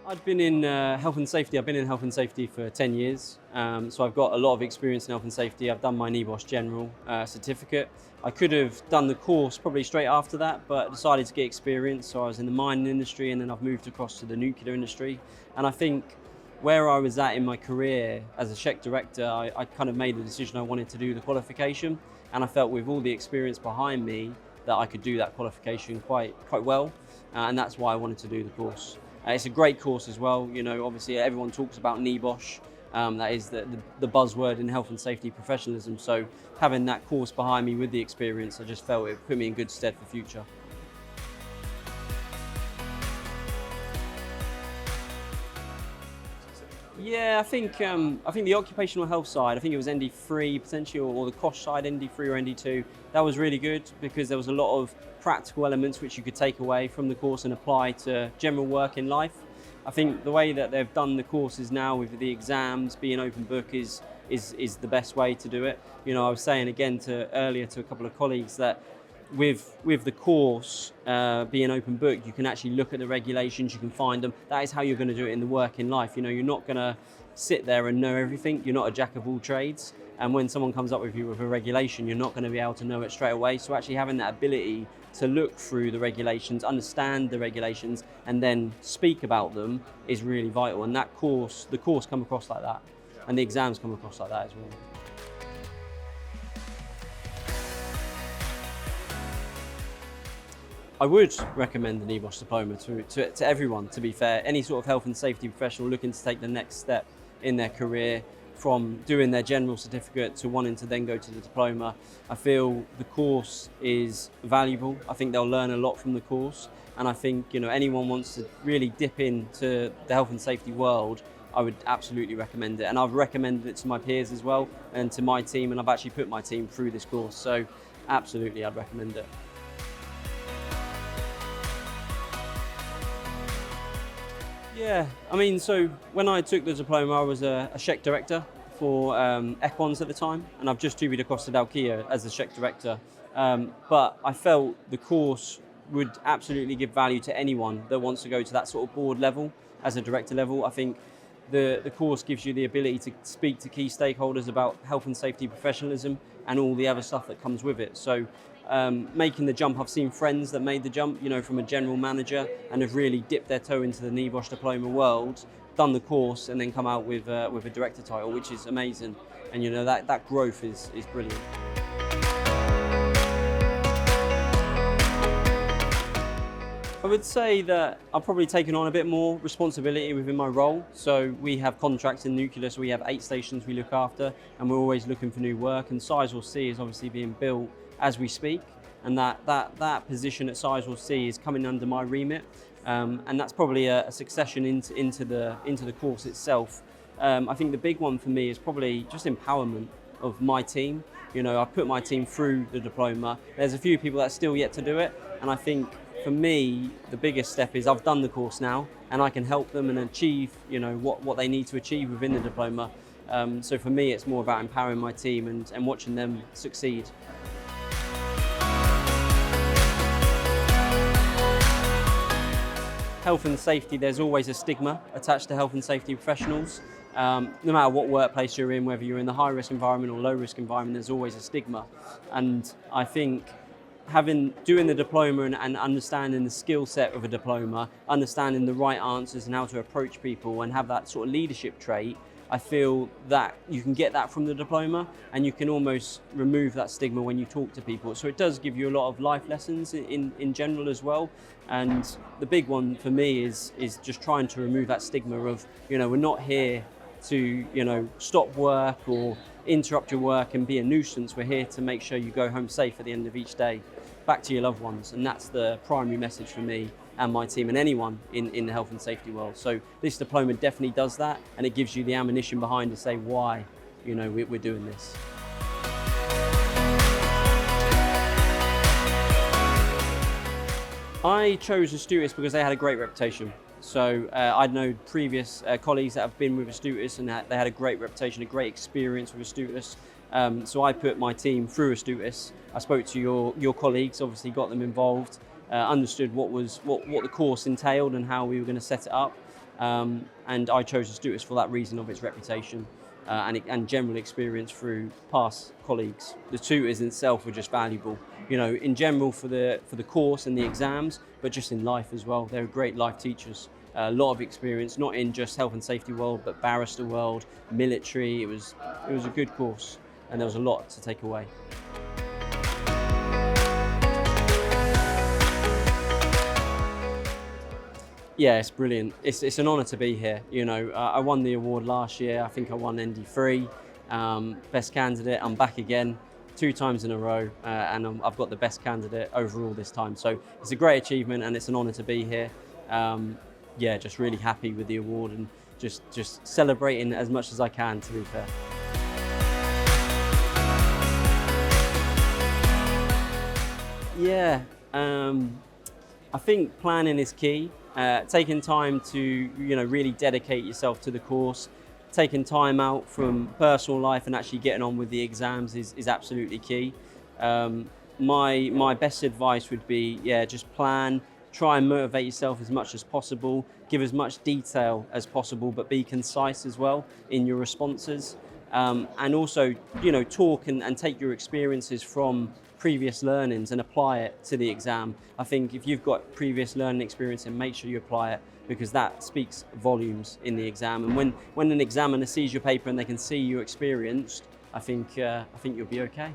I've been in health and safety. I've been in health and safety for 10 years. So I've got a lot of experience in health and safety. I've done my NEBOSH General certificate. I could have done the course probably straight after that, but decided to get experience. So I was in the mining industry and then I've moved across to the nuclear industry. And I think where I was at in my career as a SHEQ Director, I kind of made the decision I wanted to do the qualification. And I felt with all the experience behind me that I could do that qualification quite well. And that's why I wanted to do the course. It's a great course as well. You know, obviously everyone talks about NEBOSH. That is the buzzword in health and safety professionalism. So having that course behind me with the experience, I just felt it put me in good stead for future. Yeah, I think the occupational health side, I think it was ND3 potentially, or the COSH side, ND3 or ND2. That was really good because there was a lot of practical elements which you could take away from the course and apply to general work in life. I think the way that they've done the courses now with the exams being open book is the best way to do it. You know, I was saying again earlier to a couple of colleagues that with the course being open book, you can actually look at the regulations, you can find them. That is how you're going to do it in the working life. You know, you're not going to sit there and know everything. You're not a jack of all trades. And when someone comes up with you with a regulation, you're not going to be able to know it straight away. So actually having that ability to look through the regulations, understand the regulations, and then speak about them is really vital. And that course, the course come across like that. And the exams come across like that as well. I would recommend the NEBOSH Diploma to everyone, to be fair. Any sort of health and safety professional looking to take the next step in their career, from doing their general certificate to wanting to then go to the diploma. I feel the course is valuable. I think they'll learn a lot from the course. And I think, you know, anyone wants to really dip into the health and safety world, I would absolutely recommend it. And I've recommended it to my peers as well and to my team, and I've actually put my team through this course. So absolutely, I'd recommend it. Yeah, I mean, so when I took the diploma, I was a SHEQ Director for Equans at the time, and I've just jubied across to Dalkia as the SHEQ Director. But I felt the course would absolutely give value to anyone that wants to go to that sort of board level as a director level. I think the course gives you the ability to speak to key stakeholders about health and safety professionalism and all the other stuff that comes with it. So making the jump, I've seen friends that made the jump, you know, from a general manager and have really dipped their toe into the NEBOSH Diploma world, done the course and then come out with a director title, which is amazing. And you know, that growth is brilliant. I would say that I've probably taken on a bit more responsibility within my role. So we have contracts in nuclear, so we have 8 stations we look after, and we're always looking for new work. And Sizewell C is obviously being built as we speak, and that position at Sizewell C is coming under my remit, and that's probably a succession into the course itself. I think the big one for me is probably just empowerment of my team. You know, I've put my team through the diploma. There's a few people that are still yet to do it, and I think for me, the biggest step is I've done the course now and I can help them and achieve, you know, what they need to achieve within the diploma. So for me, it's more about empowering my team and watching them succeed. Health and safety, there's always a stigma attached to health and safety professionals. No matter what workplace you're in, whether you're in the high risk environment or low risk environment, there's always a stigma. And I think doing the diploma and understanding the skill set of a diploma, understanding the right answers and how to approach people and have that sort of leadership trait, I feel that you can get that from the diploma and you can almost remove that stigma when you talk to people. So it does give you a lot of life lessons in general as well. And the big one for me is just trying to remove that stigma of, you know, we're not here to, you know, stop work or interrupt your work and be a nuisance. We're here to make sure you go home safe at the end of each day, back to your loved ones. And that's the primary message for me and my team and anyone in the health and safety world. So this diploma definitely does that, and it gives you the ammunition behind to say why, you know, we're doing this. I chose Astutis because they had a great reputation. So I know previous colleagues that have been with Astutis and they had a great reputation, a great experience with Astutis. So I put my team through Astutis. I spoke to your colleagues, obviously got them involved, understood what the course entailed and how we were going to set it up. And I chose Astutis for that reason of its reputation and general experience through past colleagues. The tutors in itself were just valuable, in general for the course and the exams, but just in life as well. They're great life teachers. A lot of experience, not in just health and safety world, but barrister world, military. It was a good course, and there was a lot to take away. Yeah, it's brilliant. It's an honour to be here. I won the award last year. I think I won ND3, best candidate. I'm back again 2 times in a row, and I've got the best candidate overall this time. So it's a great achievement, and it's an honour to be here. Yeah, just really happy with the award and just celebrating as much as I can, to be fair. Yeah, I think planning is key. Taking time to really dedicate yourself to the course, taking time out from personal life and actually getting on with the exams is absolutely key. My best advice would be, just plan, try and motivate yourself as much as possible, give as much detail as possible, but be concise as well in your responses. And also, talk and take your experiences from previous learnings and apply it to the exam. I think if you've got previous learning experience, then make sure you apply it, because that speaks volumes in the exam. And when an examiner sees your paper and they can see you experienced, I think you'll be okay.